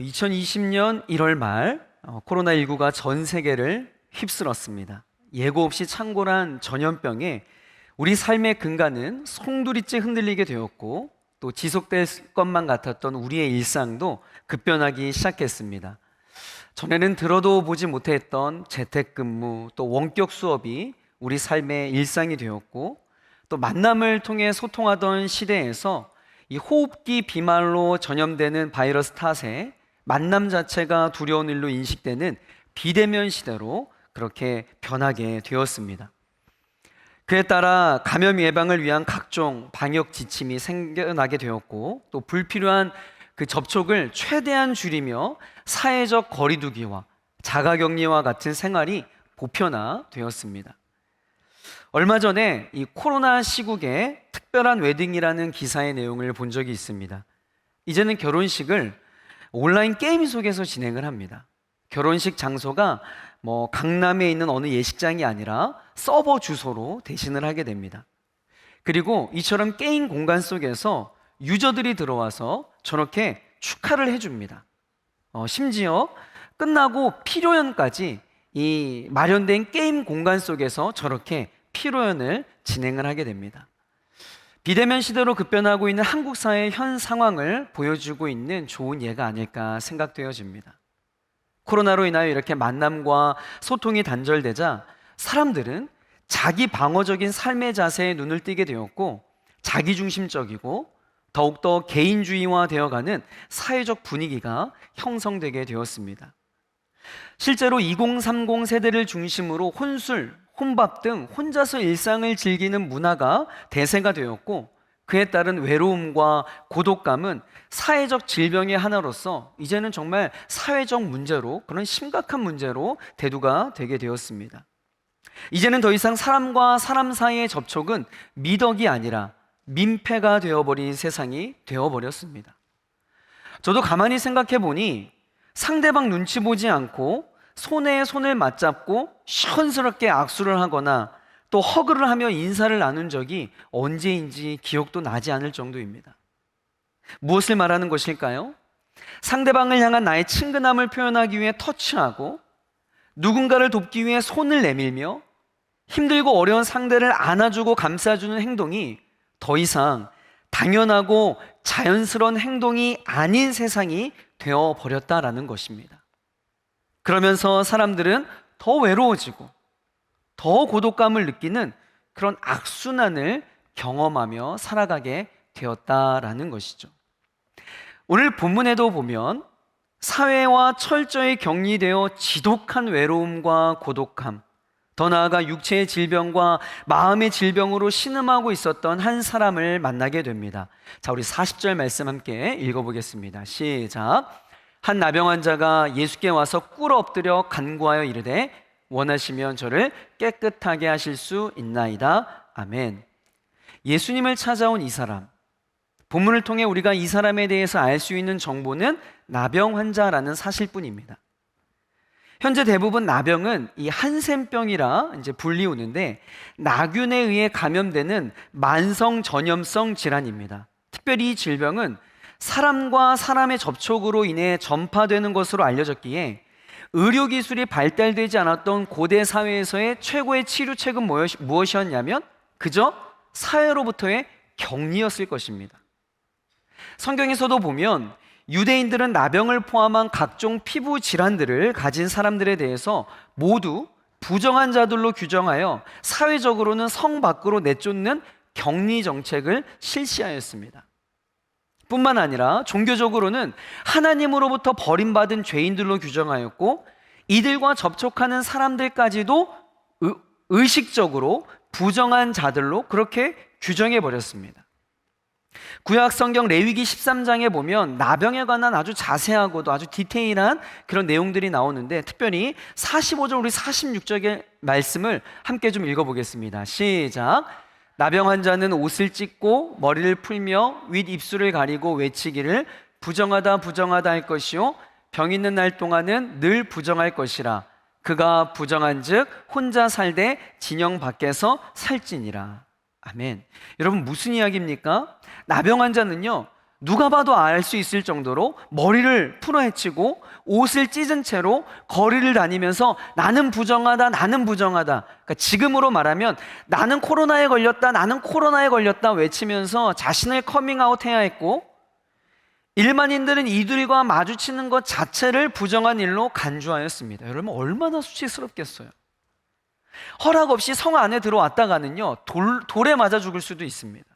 2020년 1월 말 코로나19가 전 세계를 휩쓸었습니다. 예고 없이 창궐한 전염병에 우리 삶의 근간은 송두리째 흔들리게 되었고, 또 지속될 것만 같았던 우리의 일상도 급변하기 시작했습니다. 전에는 들어도 보지 못했던 재택근무, 또 원격 수업이 우리 삶의 일상이 되었고, 또 만남을 통해 소통하던 시대에서 이 호흡기 비말로 전염되는 바이러스 탓에 만남 자체가 두려운 일로 인식되는 비대면 시대로 그렇게 변하게 되었습니다. 그에 따라 감염 예방을 위한 각종 방역 지침이 생겨나게 되었고, 또 불필요한 그 접촉을 최대한 줄이며 사회적 거리두기와 자가격리와 같은 생활이 보편화되었습니다. 얼마 전에 이 코로나 시국에 특별한 웨딩이라는 기사의 내용을 본 적이 있습니다. 이제는 결혼식을 온라인 게임 속에서 진행을 합니다. 결혼식 장소가 강남에 있는 어느 예식장이 아니라 서버 주소로 대신을 하게 됩니다. 그리고 이처럼 게임 공간 속에서 유저들이 들어와서 저렇게 축하를 해줍니다. 심지어 끝나고 피로연까지 이 마련된 게임 공간 속에서 저렇게 피로연을 진행을 하게 됩니다. 비대면 시대로 급변하고 있는 한국 사회의 현 상황을 보여주고 있는 좋은 예가 아닐까 생각되어집니다. 코로나로 인하여 이렇게 만남과 소통이 단절되자 사람들은 자기 방어적인 삶의 자세에 눈을 띄게 되었고, 자기중심적이고 더욱더 개인주의화 되어가는 사회적 분위기가 형성되게 되었습니다. 실제로 2030 세대를 중심으로 혼술, 혼밥 등 혼자서 일상을 즐기는 문화가 대세가 되었고, 그에 따른 외로움과 고독감은 사회적 질병의 하나로서 이제는 정말 사회적 문제로, 그런 심각한 문제로 대두가 되게 되었습니다. 이제는 더 이상 사람과 사람 사이의 접촉은 미덕이 아니라 민폐가 되어버린 세상이 되어버렸습니다. 저도 가만히 생각해 보니 상대방 눈치 보지 않고 손에 손을 맞잡고 시원스럽게 악수를 하거나 또 허그를 하며 인사를 나눈 적이 언제인지 기억도 나지 않을 정도입니다. 무엇을 말하는 것일까요? 상대방을 향한 나의 친근함을 표현하기 위해 터치하고, 누군가를 돕기 위해 손을 내밀며, 힘들고 어려운 상대를 안아주고 감싸주는 행동이 더 이상 당연하고 자연스러운 행동이 아닌 세상이 되어버렸다라는 것입니다. 그러면서 사람들은 더 외로워지고 더 고독감을 느끼는 그런 악순환을 경험하며 살아가게 되었다라는 것이죠. 오늘 본문에도 보면 사회와 철저히 격리되어 지독한 외로움과 고독함, 더 나아가 육체의 질병과 마음의 질병으로 신음하고 있었던 한 사람을 만나게 됩니다. 자, 우리 40절 말씀 함께 읽어보겠습니다. 시작. 한 나병 환자가 예수께 와서 꿇어 엎드려 간구하여 이르되 원하시면 저를 깨끗하게 하실 수 있나이다. 아멘. 예수님을 찾아온 이 사람, 본문을 통해 우리가 이 사람에 대해서 알 수 있는 정보는 나병 환자라는 사실뿐입니다. 현재 대부분 나병은 이 한센병이라 이제 불리우는데, 나균에 의해 감염되는 만성 전염성 질환입니다. 특별히 이 질병은 사람과 사람의 접촉으로 인해 전파되는 것으로 알려졌기에 의료기술이 발달되지 않았던 고대 사회에서의 최고의 치료책은 무엇이었냐면 그저 사회로부터의 격리였을 것입니다. 성경에서도 보면 유대인들은 나병을 포함한 각종 피부 질환들을 가진 사람들에 대해서 모두 부정한 자들로 규정하여 사회적으로는 성 밖으로 내쫓는 격리 정책을 실시하였습니다. 뿐만 아니라 종교적으로는 하나님으로부터 버림받은 죄인들로 규정하였고, 이들과 접촉하는 사람들까지도 의식적으로 부정한 자들로 그렇게 규정해 버렸습니다. 구약 성경 레위기 13장에 보면 나병에 관한 아주 자세하고도 아주 디테일한 그런 내용들이 나오는데, 특별히 45절 우리 46절의 말씀을 함께 좀 읽어보겠습니다. 시작. 나병 환자는 옷을 찢고 머리를 풀며 윗 입술을 가리고 외치기를 부정하다 부정하다 할 것이요 병 있는 날 동안은 늘 부정할 것이라. 그가 부정한즉 혼자 살되 진영 밖에서 살지니라. 아멘. 여러분, 무슨 이야기입니까? 나병 환자는요, 누가 봐도 알 수 있을 정도로 머리를 풀어헤치고 옷을 찢은 채로 거리를 다니면서 나는 부정하다, 나는 부정하다. 그러니까 지금으로 말하면 나는 코로나에 걸렸다, 나는 코로나에 걸렸다 외치면서 자신을 커밍아웃해야 했고, 일반인들은 이들과 마주치는 것 자체를 부정한 일로 간주하였습니다. 여러분 얼마나 수치스럽겠어요. 허락 없이 성 안에 들어왔다가는요 돌에 맞아 죽을 수도 있습니다.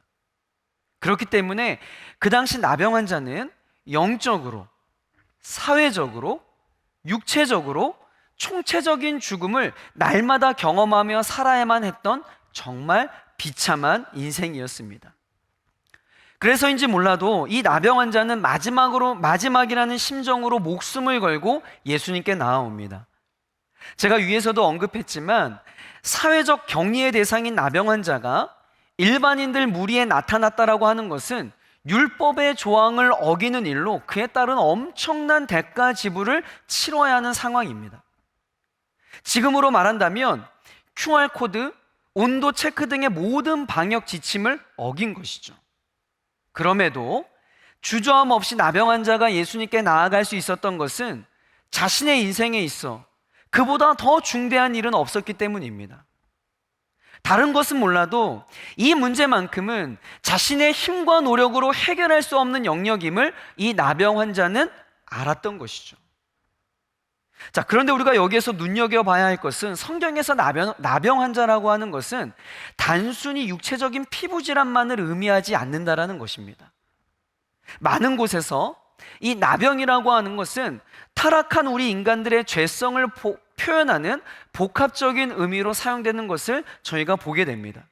그렇기 때문에 그 당시 나병 환자는 영적으로, 사회적으로, 육체적으로 총체적인 죽음을 날마다 경험하며 살아야만 했던 정말 비참한 인생이었습니다. 그래서인지 몰라도 이 나병 환자는 마지막이라는 심정으로 목숨을 걸고 예수님께 나아옵니다. 제가 위에서도 언급했지만 사회적 격리의 대상인 나병 환자가 일반인들 무리에 나타났다라고 하는 것은 율법의 조항을 어기는 일로 그에 따른 엄청난 대가 지불을 치러야 하는 상황입니다. 지금으로 말한다면 QR코드, 온도 체크 등의 모든 방역 지침을 어긴 것이죠. 그럼에도 주저함 없이 나병 환자가 예수님께 나아갈 수 있었던 것은 자신의 인생에 있어 그보다 더 중대한 일은 없었기 때문입니다. 다른 것은 몰라도 이 문제만큼은 자신의 힘과 노력으로 해결할 수 없는 영역임을 이 나병 환자는 알았던 것이죠. 자, 그런데 우리가 여기에서 눈여겨봐야 할 것은 성경에서 나병 환자라고 하는 것은 단순히 육체적인 피부질환만을 의미하지 않는다라는 것입니다. 많은 곳에서 이 나병이라고 하는 것은 타락한 우리 인간들의 죄성을 표현하는 복합적인 의미로 사용되는 것을 저희가 보게 됩니다.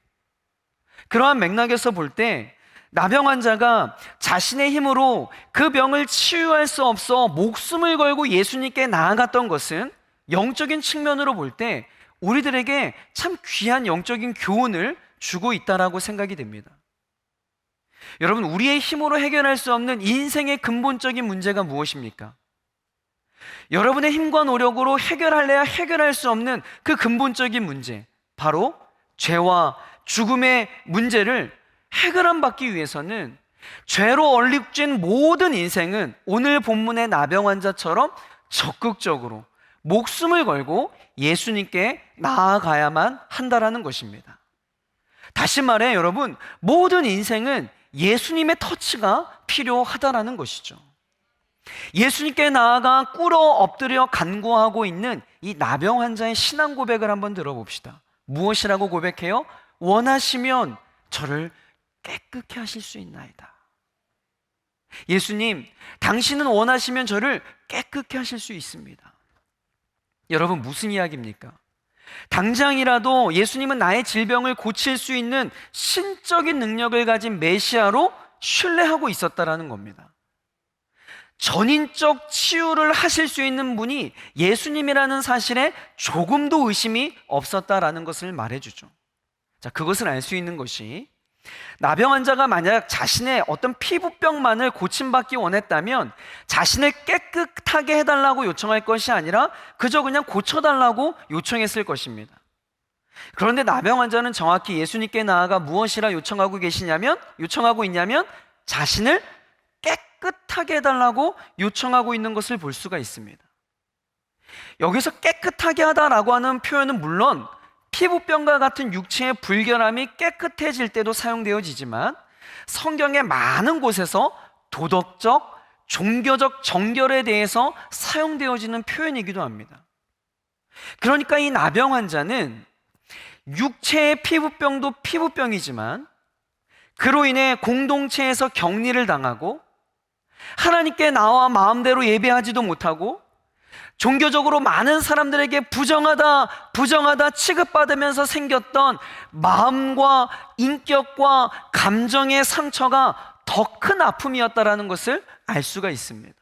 그러한 맥락에서 볼 때 나병 환자가 자신의 힘으로 그 병을 치유할 수 없어 목숨을 걸고 예수님께 나아갔던 것은 영적인 측면으로 볼 때 우리들에게 참 귀한 영적인 교훈을 주고 있다라고 생각이 됩니다. 여러분, 우리의 힘으로 해결할 수 없는 인생의 근본적인 문제가 무엇입니까? 여러분의 힘과 노력으로 해결할래야 해결할 수 없는 그 근본적인 문제, 바로 죄와 죽음의 문제를 해결함받기 위해서는 죄로 얼룩진 모든 인생은 오늘 본문의 나병 환자처럼 적극적으로 목숨을 걸고 예수님께 나아가야만 한다라는 것입니다. 다시 말해 여러분, 모든 인생은 예수님의 터치가 필요하다라는 것이죠. 예수님께 나아가 꿇어 엎드려 간구하고 있는 이 나병 환자의 신앙 고백을 한번 들어봅시다. 무엇이라고 고백해요? 원하시면 저를 깨끗게 하실 수 있나이다. 예수님, 당신은 원하시면 저를 깨끗게 하실 수 있습니다. 여러분, 무슨 이야기입니까? 당장이라도 예수님은 나의 질병을 고칠 수 있는 신적인 능력을 가진 메시아로 신뢰하고 있었다라는 겁니다. 전인적 치유를 하실 수 있는 분이 예수님이라는 사실에 조금도 의심이 없었다라는 것을 말해주죠. 자, 그것을 알 수 있는 것이, 나병 환자가 만약 자신의 어떤 피부병만을 고침받기 원했다면 자신을 깨끗하게 해달라고 요청할 것이 아니라 그저 그냥 고쳐달라고 요청했을 것입니다. 그런데 나병 환자는 정확히 예수님께 나아가 무엇이라 요청하고 있냐면 자신을 깨끗하게 해달라고 요청하고 있는 것을 볼 수가 있습니다. 여기서 깨끗하게 하다라고 하는 표현은 물론 피부병과 같은 육체의 불결함이 깨끗해질 때도 사용되어지지만 성경의 많은 곳에서 도덕적, 종교적 정결에 대해서 사용되어지는 표현이기도 합니다. 그러니까 이 나병 환자는 육체의 피부병도 피부병이지만 그로 인해 공동체에서 격리를 당하고 하나님께 나와 마음대로 예배하지도 못하고 종교적으로 많은 사람들에게 부정하다 취급받으면서 생겼던 마음과 인격과 감정의 상처가 더 큰 아픔이었다라는 것을 알 수가 있습니다.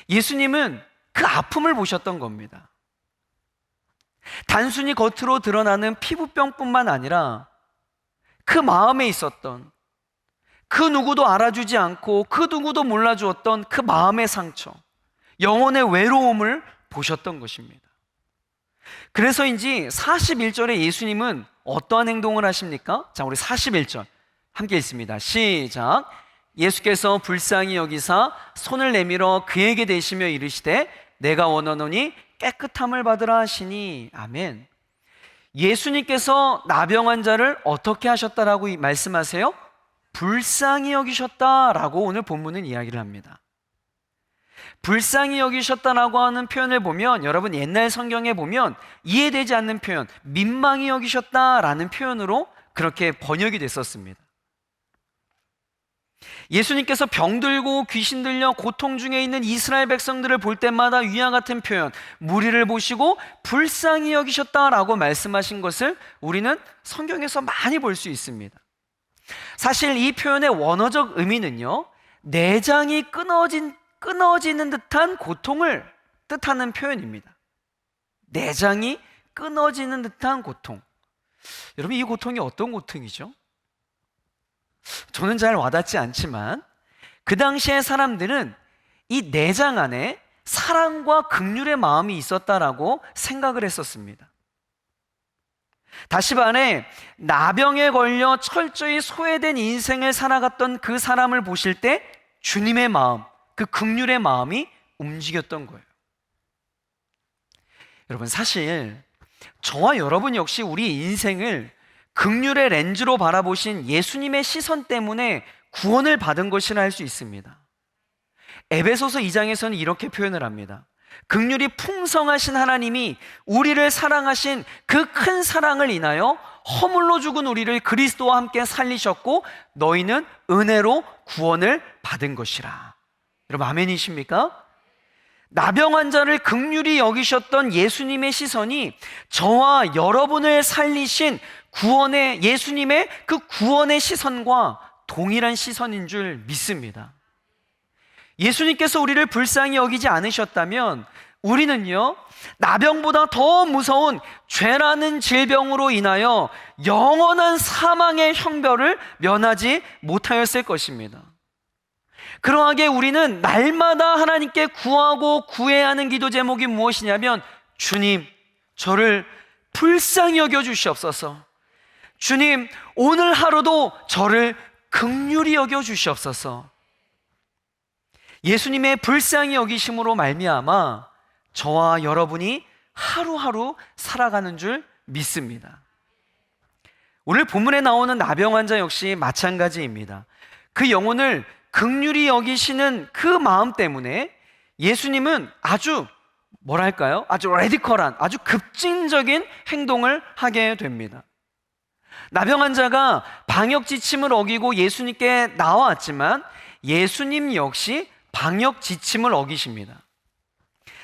예수님은 그 아픔을 보셨던 겁니다. 단순히 겉으로 드러나는 피부병뿐만 아니라 그 마음에 있었던, 그 누구도 알아주지 않고 그 누구도 몰라주었던 그 마음의 상처, 영혼의 외로움을 보셨던 것입니다. 그래서인지 41절에 예수님은 어떠한 행동을 하십니까? 자, 우리 41절 함께 읽습니다. 시작. 예수께서 불쌍히 여기사 손을 내밀어 그에게 대시며 이르시되 내가 원하노니 깨끗함을 받으라 하시니. 아멘. 예수님께서 나병 환자를 어떻게 하셨다라고 말씀하세요? 불쌍히 여기셨다라고 오늘 본문은 이야기를 합니다. 불쌍히 여기셨다라고 하는 표현을 보면, 여러분 옛날 성경에 보면 이해되지 않는 표현, 민망히 여기셨다라는 표현으로 그렇게 번역이 됐었습니다. 예수님께서 병들고 귀신 들려 고통 중에 있는 이스라엘 백성들을 볼 때마다 위와 같은 표현, 무리를 보시고 불쌍히 여기셨다라고 말씀하신 것을 우리는 성경에서 많이 볼 수 있습니다. 사실 이 표현의 원어적 의미는요, 내장이 끊어지는 듯한 고통을 뜻하는 표현입니다. 내장이 끊어지는 듯한 고통. 여러분, 이 고통이 어떤 고통이죠? 저는 잘 와닿지 않지만 그 당시의 사람들은 이 내장 안에 사랑과 긍휼의 마음이 있었다라고 생각을 했었습니다. 다시 말해, 나병에 걸려 철저히 소외된 인생을 살아갔던 그 사람을 보실 때 주님의 마음, 그 긍휼의 마음이 움직였던 거예요. 여러분, 사실 저와 여러분 역시 우리 인생을 긍휼의 렌즈로 바라보신 예수님의 시선 때문에 구원을 받은 것이라 할 수 있습니다. 에베소서 2장에서는 이렇게 표현을 합니다. 긍휼이 풍성하신 하나님이 우리를 사랑하신 그 큰 사랑을 인하여 허물로 죽은 우리를 그리스도와 함께 살리셨고 너희는 은혜로 구원을 받은 것이라. 여러분, 아멘이십니까? 나병 환자를 긍휼히 여기셨던 예수님의 시선이 저와 여러분을 살리신 구원의, 예수님의 그 구원의 시선과 동일한 시선인 줄 믿습니다. 예수님께서 우리를 불쌍히 여기지 않으셨다면 우리는요, 나병보다 더 무서운 죄라는 질병으로 인하여 영원한 사망의 형벌을 면하지 못하였을 것입니다. 그러하게 우리는 날마다 하나님께 구하고 구해야 하는 기도 제목이 무엇이냐면, 주님, 저를 불쌍히 여겨 주시옵소서. 주님, 오늘 하루도 저를 긍휼히 여겨 주시옵소서. 예수님의 불쌍히 여기심으로 말미암아 저와 여러분이 하루하루 살아가는 줄 믿습니다. 오늘 본문에 나오는 나병 환자 역시 마찬가지입니다. 그 영혼을 긍휼히 여기시는 그 마음 때문에 예수님은 아주 뭐랄까요? 아주 레디컬한, 아주 급진적인 행동을 하게 됩니다. 나병 환자가 방역 지침을 어기고 예수님께 나왔지만 예수님 역시 방역 지침을 어기십니다.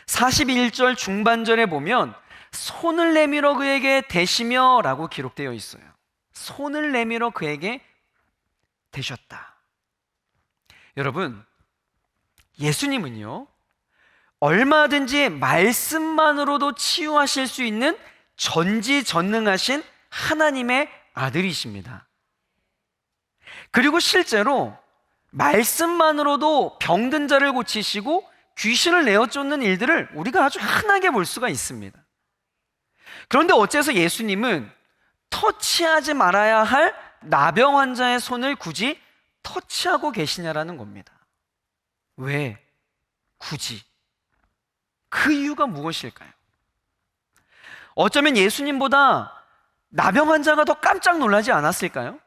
41절 중반절에 보면 손을 내밀어 그에게 대시며 라고 기록되어 있어요. 손을 내밀어 그에게 대셨다. 여러분, 예수님은요, 얼마든지 말씀만으로도 치유하실 수 있는 전지전능하신 하나님의 아들이십니다. 그리고 실제로 말씀만으로도 병든 자를 고치시고 귀신을 내어 쫓는 일들을 우리가 아주 흔하게 볼 수가 있습니다. 그런데 어째서 예수님은 터치하지 말아야 할 나병 환자의 손을 굳이 터치하고 계시냐라는 겁니다. 왜? 굳이? 그 이유가 무엇일까요? 어쩌면 예수님보다 나병 환자가 더 깜짝 놀라지 않았을까요?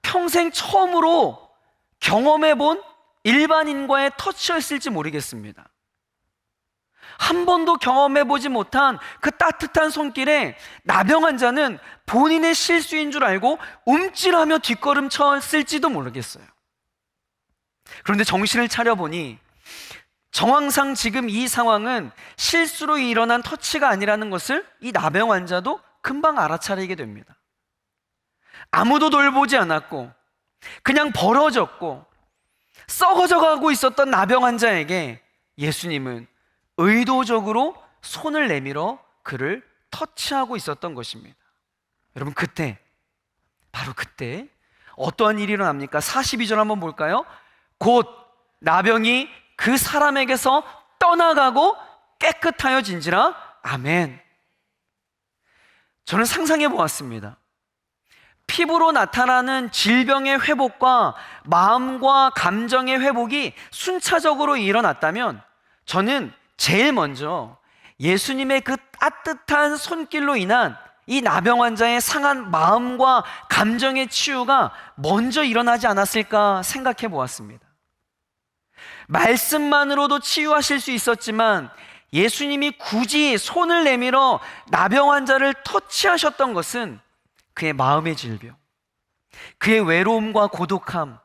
평생 처음으로 경험해본 일반인과의 터치였을지 모르겠습니다. 한 번도 경험해보지 못한 그 따뜻한 손길에 나병 환자는 본인의 실수인 줄 알고 움찔하며 뒷걸음쳤을지도 모르겠어요. 그런데 정신을 차려보니 정황상 지금 이 상황은 실수로 일어난 터치가 아니라는 것을 이 나병 환자도 금방 알아차리게 됩니다. 아무도 돌보지 않았고 그냥 벌어졌고 썩어져 가고 있었던 나병 환자에게 예수님은 의도적으로 손을 내밀어 그를 터치하고 있었던 것입니다. 여러분, 그때, 바로 그때 어떠한 일이 일어납니까? 42절 한번 볼까요? 곧 나병이 그 사람에게서 떠나가고 깨끗하여진지라. 아멘. 저는 상상해 보았습니다. 피부로 나타나는 질병의 회복과 마음과 감정의 회복이 순차적으로 일어났다면 저는 제일 먼저 예수님의 그 따뜻한 손길로 인한 이 나병 환자의 상한 마음과 감정의 치유가 먼저 일어나지 않았을까 생각해 보았습니다. 말씀만으로도 치유하실 수 있었지만 예수님이 굳이 손을 내밀어 나병 환자를 터치하셨던 것은 그의 마음의 질병, 그의 외로움과 고독함,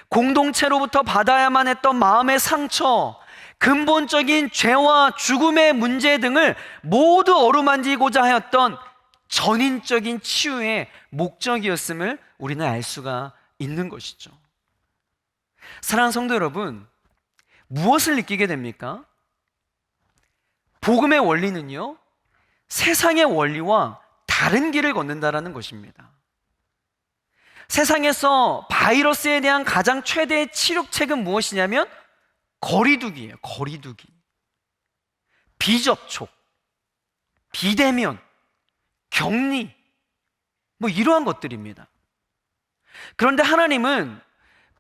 공동체로부터 받아야만 했던 마음의 상처, 근본적인 죄와 죽음의 문제 등을 모두 어루만지고자 하였던 전인적인 치유의 목적이었음을 우리는 알 수가 있는 것이죠. 사랑하는 성도 여러분, 무엇을 느끼게 됩니까? 복음의 원리는요, 세상의 원리와 다른 길을 걷는다라는 것입니다. 세상에서 바이러스에 대한 가장 최대의 치료책은 무엇이냐면 거리두기예요. 거리두기, 비접촉, 비대면, 격리, 이러한 것들입니다. 그런데 하나님은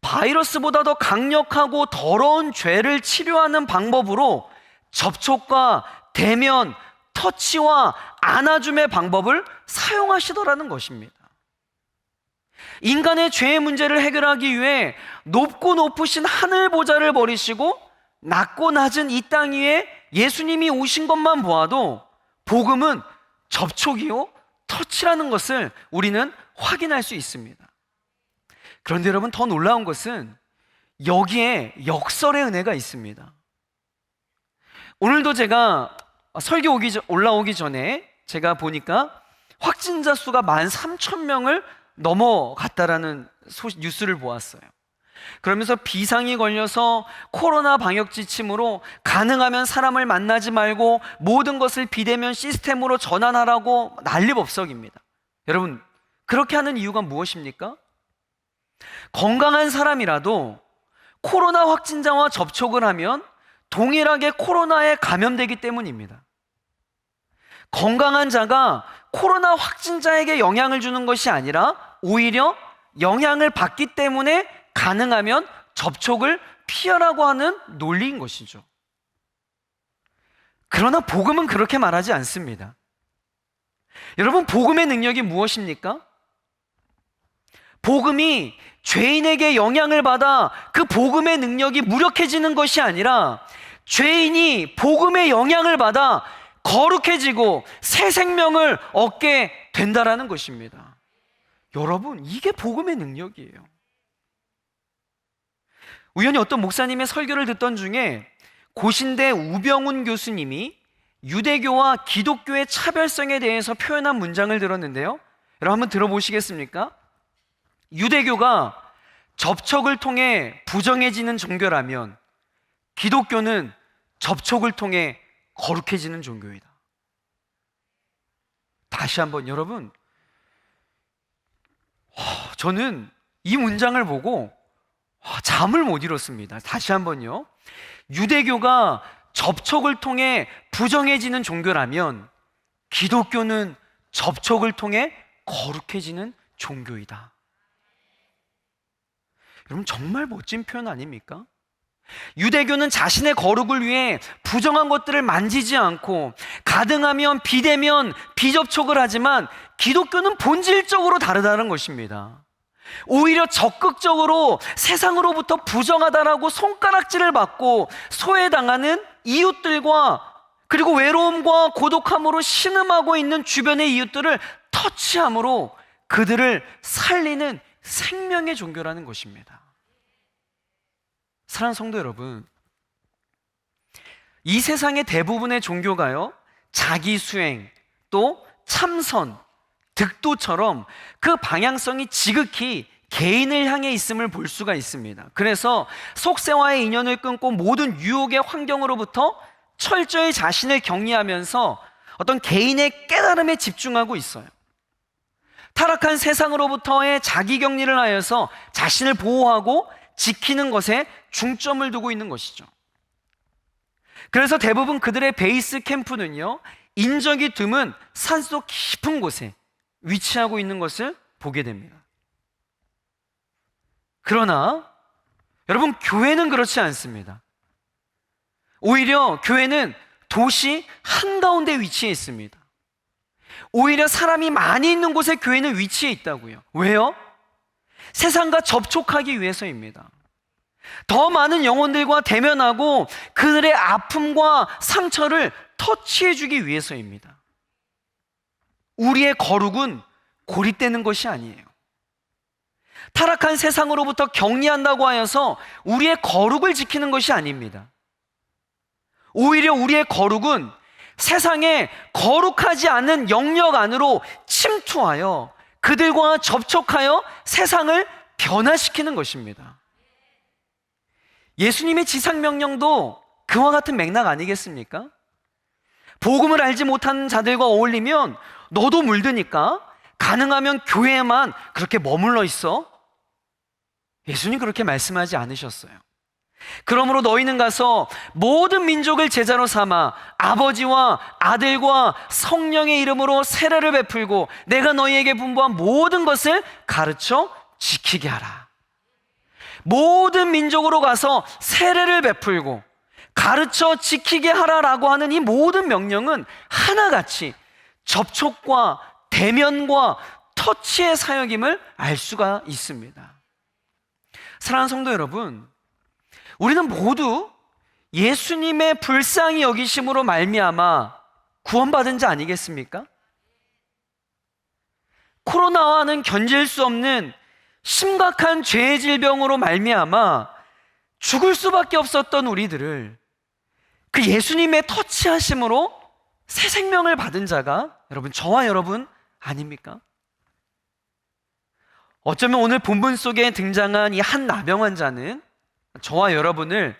바이러스보다 더 강력하고 더러운 죄를 치료하는 방법으로 접촉과 대면, 터치와 안아줌의 방법을 사용하시더라는 것입니다. 인간의 죄의 문제를 해결하기 위해 높고 높으신 하늘 보좌를 버리시고 낮고 낮은 이 땅 위에 예수님이 오신 것만 보아도 복음은 접촉이요, 터치라는 것을 우리는 확인할 수 있습니다. 그런데 여러분, 더 놀라운 것은 여기에 역설의 은혜가 있습니다. 오늘도 제가 설교 올라오기 전에 제가 보니까 확진자 수가 13,000명을 넘어갔다라는 뉴스를 보았어요. 그러면서 비상이 걸려서 코로나 방역 지침으로 가능하면 사람을 만나지 말고 모든 것을 비대면 시스템으로 전환하라고 난리법석입니다. 여러분, 그렇게 하는 이유가 무엇입니까? 건강한 사람이라도 코로나 확진자와 접촉을 하면 동일하게 코로나에 감염되기 때문입니다. 건강한 자가 코로나 확진자에게 영향을 주는 것이 아니라 오히려 영향을 받기 때문에 가능하면 접촉을 피하라고 하는 논리인 것이죠. 그러나 복음은 그렇게 말하지 않습니다. 여러분, 복음의 능력이 무엇입니까? 복음이 죄인에게 영향을 받아 그 복음의 능력이 무력해지는 것이 아니라 죄인이 복음의 영향을 받아 거룩해지고 새 생명을 얻게 된다라는 것입니다. 여러분, 이게 복음의 능력이에요. 우연히 어떤 목사님의 설교를 듣던 중에 고신대 우병훈 교수님이 유대교와 기독교의 차별성에 대해서 표현한 문장을 들었는데요, 여러분 한번 들어보시겠습니까? 유대교가 접촉을 통해 부정해지는 종교라면 기독교는 접촉을 통해 거룩해지는 종교이다. 다시 한번, 여러분, 저는 이 문장을 보고 잠을 못 이뤘습니다. 다시 한번요. 유대교가 접촉을 통해 부정해지는 종교라면 기독교는 접촉을 통해 거룩해지는 종교이다. 여러분, 정말 멋진 표현 아닙니까? 유대교는 자신의 거룩을 위해 부정한 것들을 만지지 않고 가능하면 비대면, 비접촉을 하지만 기독교는 본질적으로 다르다는 것입니다. 오히려 적극적으로 세상으로부터 부정하다라고 손가락질을 받고 소외당하는 이웃들과 그리고 외로움과 고독함으로 신음하고 있는 주변의 이웃들을 터치함으로 그들을 살리는 생명의 종교라는 것입니다. 사랑하는 성도 여러분, 이 세상의 대부분의 종교가요, 자기 수행, 또 참선, 득도처럼 그 방향성이 지극히 개인을 향해 있음을 볼 수가 있습니다. 그래서 속세와의 인연을 끊고 모든 유혹의 환경으로부터 철저히 자신을 격리하면서 어떤 개인의 깨달음에 집중하고 있어요. 타락한 세상으로부터의 자기 격리를 하여서 자신을 보호하고 지키는 것에 중점을 두고 있는 것이죠. 그래서 대부분 그들의 베이스 캠프는요, 인적이 드문 산속 깊은 곳에 위치하고 있는 것을 보게 됩니다. 그러나 여러분, 교회는 그렇지 않습니다. 오히려 교회는 도시 한가운데 위치해 있습니다. 오히려 사람이 많이 있는 곳에 교회는 위치해 있다고요. 왜요? 세상과 접촉하기 위해서입니다. 더 많은 영혼들과 대면하고 그들의 아픔과 상처를 터치해 주기 위해서입니다. 우리의 거룩은 고립되는 것이 아니에요. 타락한 세상으로부터 격리한다고 하여서 우리의 거룩을 지키는 것이 아닙니다. 오히려 우리의 거룩은 세상에 거룩하지 않은 영역 안으로 침투하여 그들과 접촉하여 세상을 변화시키는 것입니다. 예수님의 지상명령도 그와 같은 맥락 아니겠습니까? 복음을 알지 못하는 자들과 어울리면 너도 물드니까 가능하면 교회에만 그렇게 머물러 있어. 예수님 그렇게 말씀하지 않으셨어요. 그러므로 너희는 가서 모든 민족을 제자로 삼아 아버지와 아들과 성령의 이름으로 세례를 베풀고 내가 너희에게 분부한 모든 것을 가르쳐 지키게 하라. 모든 민족으로 가서 세례를 베풀고 가르쳐 지키게 하라라고 하는 이 모든 명령은 하나같이 접촉과 대면과 터치의 사역임을 알 수가 있습니다. 사랑하는 성도 여러분, 우리는 모두 예수님의 불쌍히 여기심으로 말미암아 구원받은 자 아니겠습니까? 코로나와는 견딜 수 없는 심각한 죄의 질병으로 말미암아 죽을 수밖에 없었던 우리들을 그 예수님의 터치하심으로 새 생명을 받은 자가 여러분, 저와 여러분 아닙니까? 어쩌면 오늘 본문 속에 등장한 이 한 나병 환자는 저와 여러분을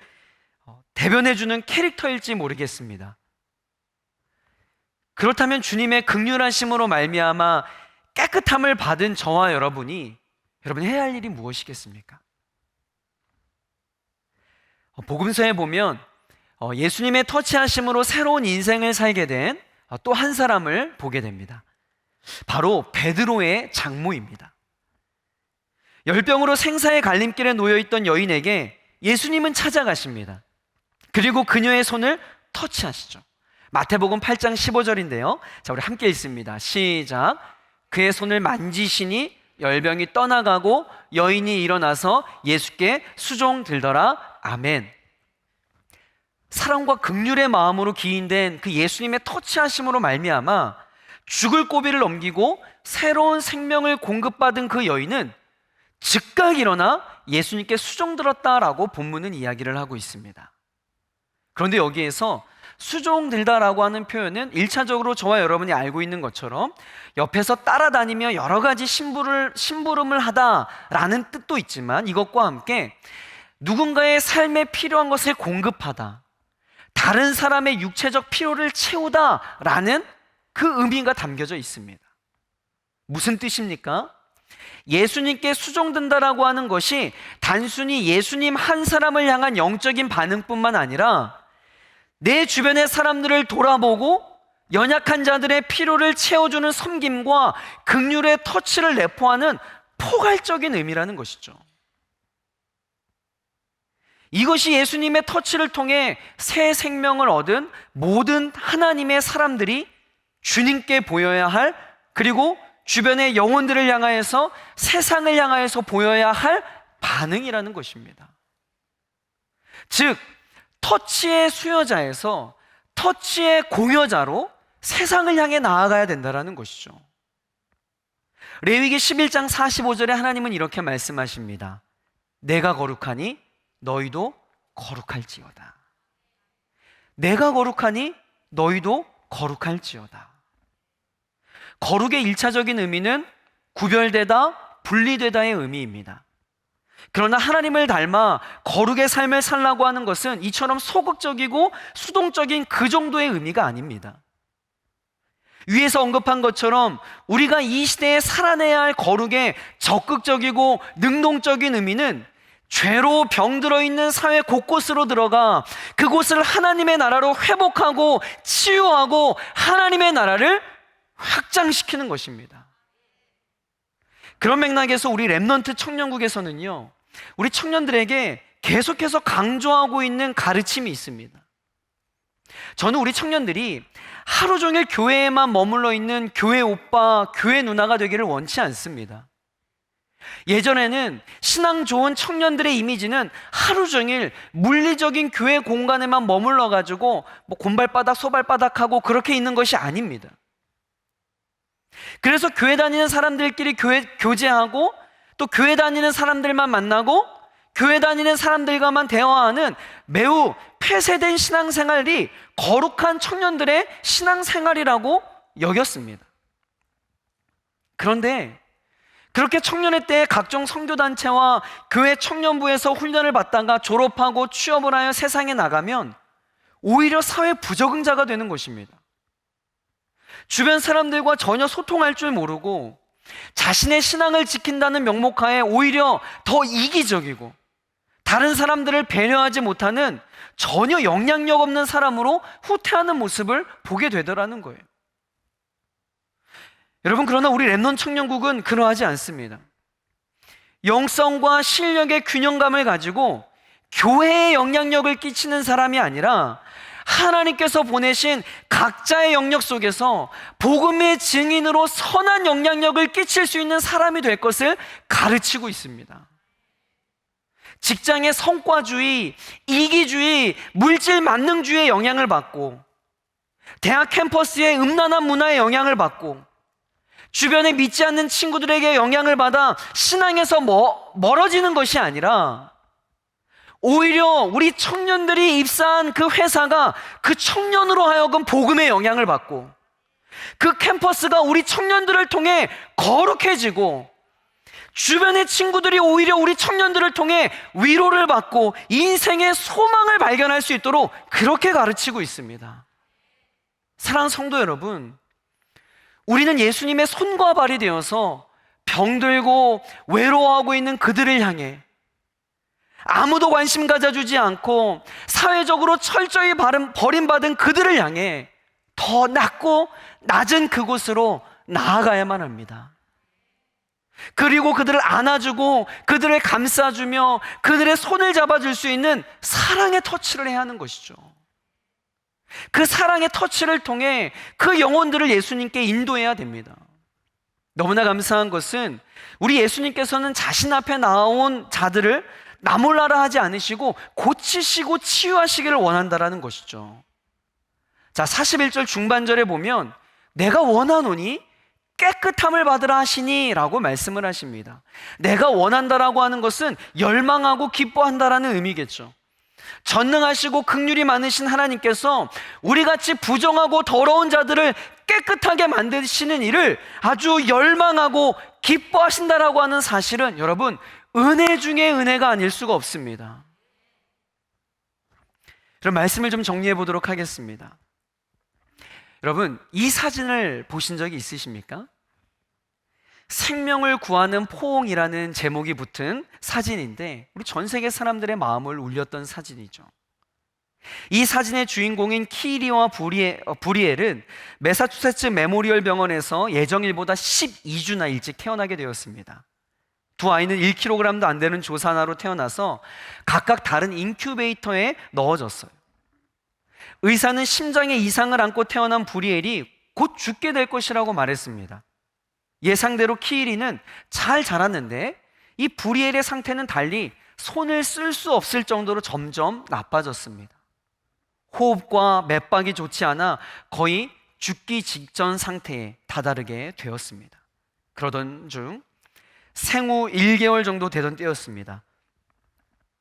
대변해주는 캐릭터일지 모르겠습니다. 그렇다면 주님의 긍휼하심으로 말미암아 깨끗함을 받은 저와 여러분이 여러분 해야 할 일이 무엇이겠습니까? 복음서에 보면 예수님의 터치하심으로 새로운 인생을 살게 된 또 한 사람을 보게 됩니다. 바로 베드로의 장모입니다. 열병으로 생사의 갈림길에 놓여있던 여인에게 예수님은 찾아가십니다. 그리고 그녀의 손을 터치하시죠. 마태복음 8장 15절인데요. 자, 우리 함께 읽습니다. 시작. 그의 손을 만지시니 열병이 떠나가고 여인이 일어나서 예수께 수종 들더라. 아멘. 사랑과 긍휼의 마음으로 기인된 그 예수님의 터치하심으로 말미암아 죽을 고비를 넘기고 새로운 생명을 공급받은 그 여인은 즉각 일어나 예수님께 수종 들었다라고 본문은 이야기를 하고 있습니다. 그런데 여기에서 수종 들다라고 하는 표현은 1차적으로 저와 여러분이 알고 있는 것처럼 옆에서 따라다니며 여러 가지 심부름을 하다라는 뜻도 있지만 이것과 함께 누군가의 삶에 필요한 것을 공급하다, 다른 사람의 육체적 필요를 채우다라는 그 의미가 담겨져 있습니다. 무슨 뜻입니까? 예수님께 수종든다라고 하는 것이 단순히 예수님 한 사람을 향한 영적인 반응뿐만 아니라 내 주변의 사람들을 돌아보고 연약한 자들의 필요를 채워주는 섬김과 긍휼의 터치를 내포하는 포괄적인 의미라는 것이죠. 이것이 예수님의 터치를 통해 새 생명을 얻은 모든 하나님의 사람들이 주님께 보여야 할, 그리고 주변의 영혼들을 향하여서 세상을 향하여서 보여야 할 반응이라는 것입니다. 즉 터치의 수여자에서 터치의 공여자로 세상을 향해 나아가야 된다는 것이죠. 레위기 11장 45절에 하나님은 이렇게 말씀하십니다. 내가 거룩하니 너희도 거룩할지어다. 내가 거룩하니 너희도 거룩할지어다. 거룩의 1차적인 의미는 구별되다, 분리되다의 의미입니다. 그러나 하나님을 닮아 거룩의 삶을 살라고 하는 것은 이처럼 소극적이고 수동적인 그 정도의 의미가 아닙니다. 위에서 언급한 것처럼 우리가 이 시대에 살아내야 할 거룩의 적극적이고 능동적인 의미는 죄로 병들어 있는 사회 곳곳으로 들어가 그곳을 하나님의 나라로 회복하고 치유하고 하나님의 나라를 확장시키는 것입니다. 그런 맥락에서 우리 렘넌트 청년국에서는요, 우리 청년들에게 계속해서 강조하고 있는 가르침이 있습니다. 저는 우리 청년들이 하루 종일 교회에만 머물러 있는 교회 오빠, 교회 누나가 되기를 원치 않습니다. 예전에는 신앙 좋은 청년들의 이미지는 하루 종일 물리적인 교회 공간에만 머물러 가지고 곰발바닥 소발바닥하고 그렇게 있는 것이 아닙니다. 그래서 교회 다니는 사람들끼리 교제하고, 또 교회 다니는 사람들만 만나고, 교회 다니는 사람들과만 대화하는 매우 폐쇄된 신앙생활이 거룩한 청년들의 신앙생활이라고 여겼습니다. 그런데 그렇게 청년의 때에 각종 선교단체와 교회 청년부에서 훈련을 받다가 졸업하고 취업을 하여 세상에 나가면 오히려 사회 부적응자가 되는 것입니다. 주변 사람들과 전혀 소통할 줄 모르고 자신의 신앙을 지킨다는 명목하에 오히려 더 이기적이고 다른 사람들을 배려하지 못하는 전혀 영향력 없는 사람으로 후퇴하는 모습을 보게 되더라는 거예요. 여러분, 그러나 우리 렘넌트 청년국은 그러하지 않습니다. 영성과 실력의 균형감을 가지고 교회에 영향력을 끼치는 사람이 아니라 하나님께서 보내신 각자의 영역 속에서 복음의 증인으로 선한 영향력을 끼칠 수 있는 사람이 될 것을 가르치고 있습니다. 직장의 성과주의, 이기주의, 물질 만능주의의 영향을 받고, 대학 캠퍼스의 음란한 문화의 영향을 받고, 주변에 믿지 않는 친구들에게 영향을 받아 신앙에서 멀어지는 것이 아니라 오히려 우리 청년들이 입사한 그 회사가 그 청년으로 하여금 복음의 영향을 받고, 그 캠퍼스가 우리 청년들을 통해 거룩해지고, 주변의 친구들이 오히려 우리 청년들을 통해 위로를 받고 인생의 소망을 발견할 수 있도록 그렇게 가르치고 있습니다. 사랑하는 성도 여러분, 우리는 예수님의 손과 발이 되어서 병들고 외로워하고 있는 그들을 향해, 아무도 관심 가져주지 않고 사회적으로 철저히 버림받은 그들을 향해 더 낮고 낮은 그곳으로 나아가야만 합니다. 그리고 그들을 안아주고 그들을 감싸주며 그들의 손을 잡아줄 수 있는 사랑의 터치를 해야 하는 것이죠. 그 사랑의 터치를 통해 그 영혼들을 예수님께 인도해야 됩니다. 너무나 감사한 것은 우리 예수님께서는 자신 앞에 나온 자들을 나몰라라 하지 않으시고 고치시고 치유하시기를 원한다라는 것이죠. 자, 41절 중반절에 보면 내가 원하노니 깨끗함을 받으라 하시니 라고 말씀을 하십니다. 내가 원한다라고 하는 것은 열망하고 기뻐한다라는 의미겠죠. 전능하시고 긍휼이 많으신 하나님께서 우리같이 부정하고 더러운 자들을 깨끗하게 만드시는 일을 아주 열망하고 기뻐하신다라고 하는 사실은 여러분, 은혜 중에 은혜가 아닐 수가 없습니다. 그럼 말씀을 좀 정리해 보도록 하겠습니다. 여러분, 이 사진을 보신 적이 있으십니까? 생명을 구하는 포옹이라는 제목이 붙은 사진인데 우리 전 세계 사람들의 마음을 울렸던 사진이죠. 이 사진의 주인공인 키리와 부리엘은 매사추세츠 메모리얼 병원에서 예정일보다 12주나 일찍 태어나게 되었습니다. 두 아이는 1kg도 안 되는 조산아로 태어나서 각각 다른 인큐베이터에 넣어졌어요. 의사는 심장에 이상을 안고 태어난 부리엘이 곧 죽게 될 것이라고 말했습니다. 예상대로 키리는 잘 자랐는데 이 부리엘의 상태는 달리 손을 쓸 수 없을 정도로 점점 나빠졌습니다. 호흡과 맥박이 좋지 않아 거의 죽기 직전 상태에 다다르게 되었습니다. 그러던 중 생후 1개월 정도 되던 때였습니다.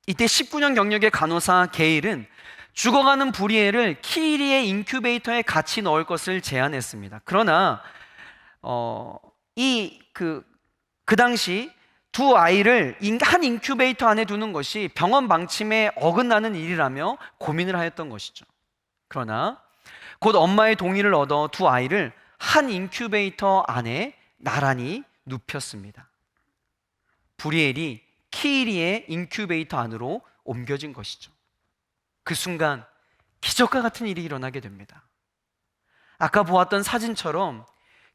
이때 19년 경력의 간호사 게일은 죽어가는 부리엘을 키리의 인큐베이터에 같이 넣을 것을 제안했습니다. 그러나 그 당시 두 아이를 한 인큐베이터 안에 두는 것이 병원 방침에 어긋나는 일이라며 고민을 하였던 것이죠. 그러나 곧 엄마의 동의를 얻어 두 아이를 한 인큐베이터 안에 나란히 눕혔습니다. 부리엘이 키리의 인큐베이터 안으로 옮겨진 것이죠. 그 순간 기적과 같은 일이 일어나게 됩니다. 아까 보았던 사진처럼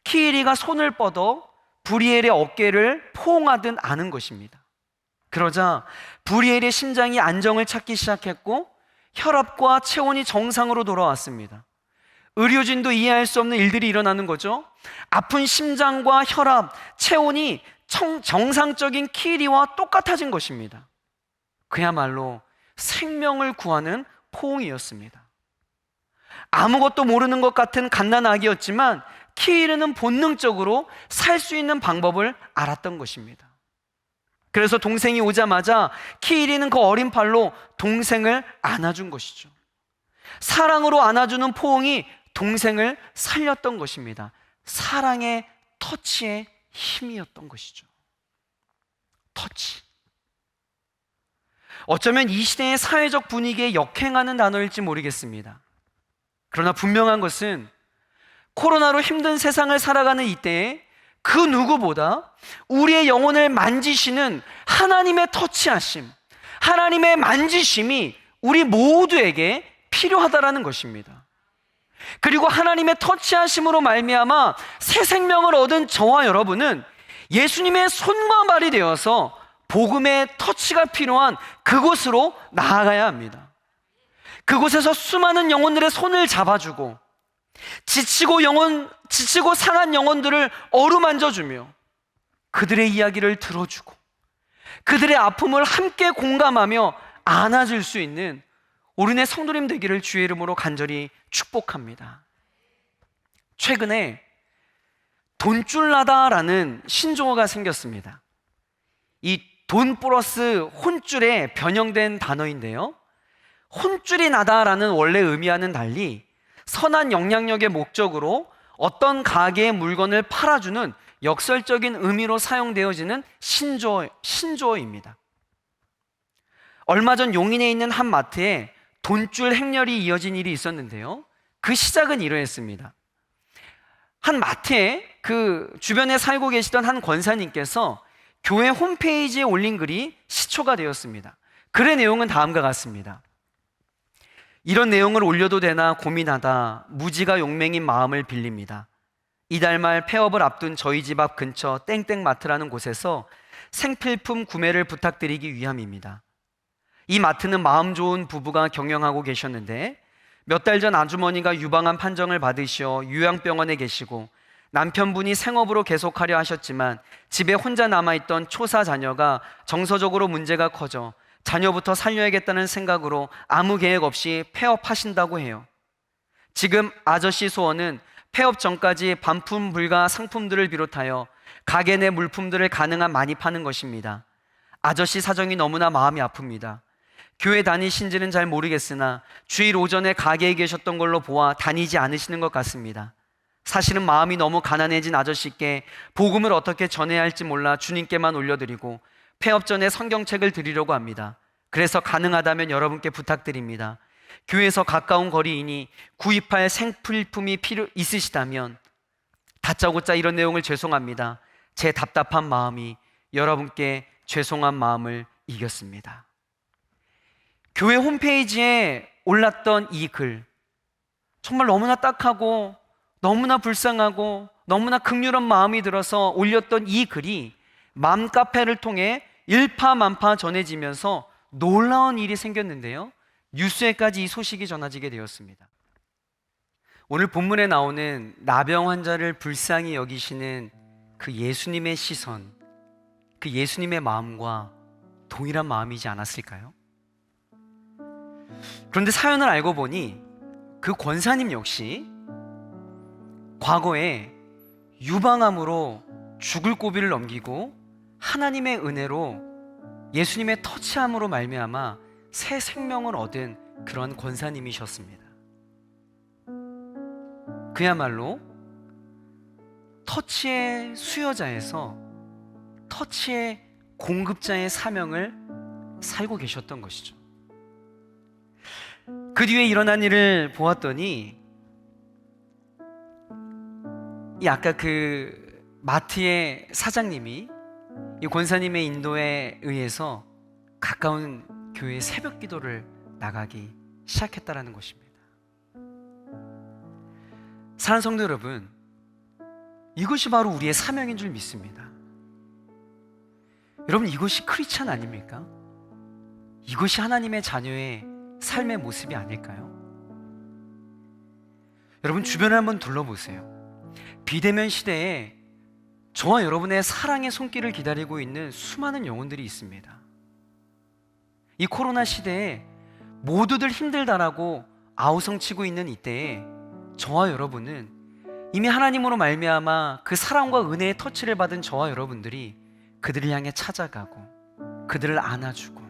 키리가 손을 뻗어 브리엘의 어깨를 포옹하듯 아는 것입니다. 그러자 브리엘의 심장이 안정을 찾기 시작했고 혈압과 체온이 정상으로 돌아왔습니다. 의료진도 이해할 수 없는 일들이 일어나는 거죠. 아픈 심장과 혈압, 체온이 정상적인 키리와 똑같아진 것입니다. 그야말로 생명을 구하는 포옹이었습니다. 아무것도 모르는 것 같은 갓난아기였지만 키리는 본능적으로 살 수 있는 방법을 알았던 것입니다. 그래서 동생이 오자마자 키리는 그 어린 팔로 동생을 안아준 것이죠. 사랑으로 안아주는 포옹이 동생을 살렸던 것입니다. 사랑의 터치의 힘이었던 것이죠. 터치. 어쩌면 이 시대의 사회적 분위기에 역행하는 단어일지 모르겠습니다. 그러나 분명한 것은 코로나로 힘든 세상을 살아가는 이때에 그 누구보다 우리의 영혼을 만지시는 하나님의 터치하심, 하나님의 만지심이 우리 모두에게 필요하다라는 것입니다. 그리고 하나님의 터치하심으로 말미암아 새 생명을 얻은 저와 여러분은 예수님의 손과 발이 되어서 복음의 터치가 필요한 그곳으로 나아가야 합니다. 그곳에서 수많은 영혼들의 손을 잡아주고 지치고 상한 영혼들을 어루만져주며 그들의 이야기를 들어주고 그들의 아픔을 함께 공감하며 안아줄 수 있는 우리네 성도님 되기를 주의 이름으로 간절히 축복합니다. 최근에 돈줄나다라는 신조어가 생겼습니다. 이 돈 플러스 혼줄에 변형된 단어인데요, 혼줄이 나다라는 원래 의미와는 달리 선한 영향력의 목적으로 어떤 가게의 물건을 팔아주는 역설적인 의미로 사용되어지는 신조어입니다. 얼마 전 용인에 있는 한 마트에 돈줄 행렬이 이어진 일이 있었는데요, 그 시작은 이러했습니다. 한 마트에 그 주변에 살고 계시던 한 권사님께서 교회 홈페이지에 올린 글이 시초가 되었습니다. 글의 내용은 다음과 같습니다. 이런 내용을 올려도 되나 고민하다 무지가 용맹인 마음을 빌립니다. 이달 말 폐업을 앞둔 저희 집 앞 근처 땡땡마트라는 곳에서 생필품 구매를 부탁드리기 위함입니다. 이 마트는 마음 좋은 부부가 경영하고 계셨는데 몇 달 전 아주머니가 유방암 판정을 받으시어 요양병원에 계시고 남편분이 생업으로 계속하려 하셨지만 집에 혼자 남아있던 초사 자녀가 정서적으로 문제가 커져 자녀부터 살려야겠다는 생각으로 아무 계획 없이 폐업하신다고 해요. 지금 아저씨 소원은 폐업 전까지 반품 불가 상품들을 비롯하여 가게 내 물품들을 가능한 많이 파는 것입니다. 아저씨 사정이 너무나 마음이 아픕니다. 교회 다니신지는 잘 모르겠으나 주일 오전에 가게에 계셨던 걸로 보아 다니지 않으시는 것 같습니다. 사실은 마음이 너무 가난해진 아저씨께 복음을 어떻게 전해야 할지 몰라 주님께만 올려드리고 폐업 전에 성경책을 드리려고 합니다. 그래서 가능하다면 여러분께 부탁드립니다. 교회에서 가까운 거리이니 구입할 생필품이 있으시다면 다짜고짜 이런 내용을 죄송합니다. 제 답답한 마음이 여러분께 죄송한 마음을 이겼습니다. 교회 홈페이지에 올랐던 이 글, 정말 너무나 딱하고 너무나 불쌍하고 너무나 극률한 마음이 들어서 올렸던 이 글이 맘카페를 통해 일파만파 전해지면서 놀라운 일이 생겼는데요, 뉴스에까지 이 소식이 전해지게 되었습니다. 오늘 본문에 나오는 나병 환자를 불쌍히 여기시는 그 예수님의 시선, 그 예수님의 마음과 동일한 마음이지 않았을까요? 그런데 사연을 알고 보니 그 권사님 역시 과거에 유방암으로 죽을 고비를 넘기고 하나님의 은혜로 예수님의 터치함으로 말미암아 새 생명을 얻은 그런 권사님이셨습니다. 그야말로 터치의 수요자에서 터치의 공급자의 사명을 살고 계셨던 것이죠. 그 뒤에 일어난 일을 보았더니 이 아까 그 마트의 사장님이 이 권사님의 인도에 의해서 가까운 교회 새벽 기도를 나가기 시작했다라는 것입니다. 사랑하는 성도 여러분, 이것이 바로 우리의 사명인 줄 믿습니다. 여러분, 이것이 크리스찬 아닙니까? 이것이 하나님의 자녀의 삶의 모습이 아닐까요? 여러분, 주변을 한번 둘러보세요. 비대면 시대에 저와 여러분의 사랑의 손길을 기다리고 있는 수많은 영혼들이 있습니다. 이 코로나 시대에 모두들 힘들다라고 아우성치고 있는 이때에 저와 여러분은 이미 하나님으로 말미암아 그 사랑과 은혜의 터치를 받은 저와 여러분들이 그들을 향해 찾아가고 그들을 안아주고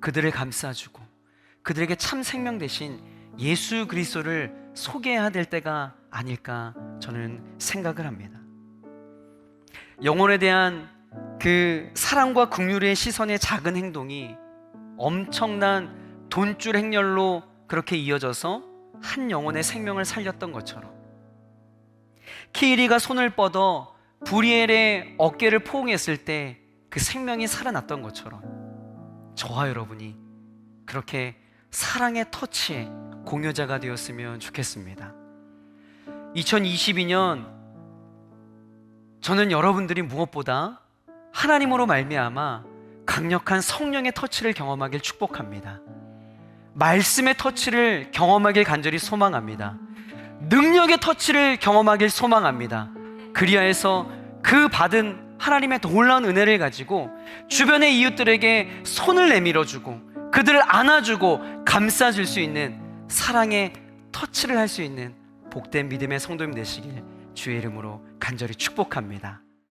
그들을 감싸주고 그들에게 참 생명 대신 예수 그리스도를 소개해야 될 때가 아닐까 저는 생각을 합니다. 영혼에 대한 그 사랑과 긍휼의 시선의 작은 행동이 엄청난 돈줄 행렬로 그렇게 이어져서 한 영혼의 생명을 살렸던 것처럼, 키리가 손을 뻗어 브리엘의 어깨를 포옹했을 때 그 생명이 살아났던 것처럼 저와 여러분이 그렇게 사랑의 터치의 공유자가 되었으면 좋겠습니다. 2022년 저는 여러분들이 무엇보다 하나님으로 말미암아 강력한 성령의 터치를 경험하길 축복합니다. 말씀의 터치를 경험하길 간절히 소망합니다. 능력의 터치를 경험하길 소망합니다. 그리하여서 그 받은 하나님의 놀라운 은혜를 가지고 주변의 이웃들에게 손을 내밀어주고 그들을 안아주고 감싸줄 수 있는 사랑의 터치를 할 수 있는 복된 믿음의 성도님 되시길 주의 이름으로 간절히 축복합니다.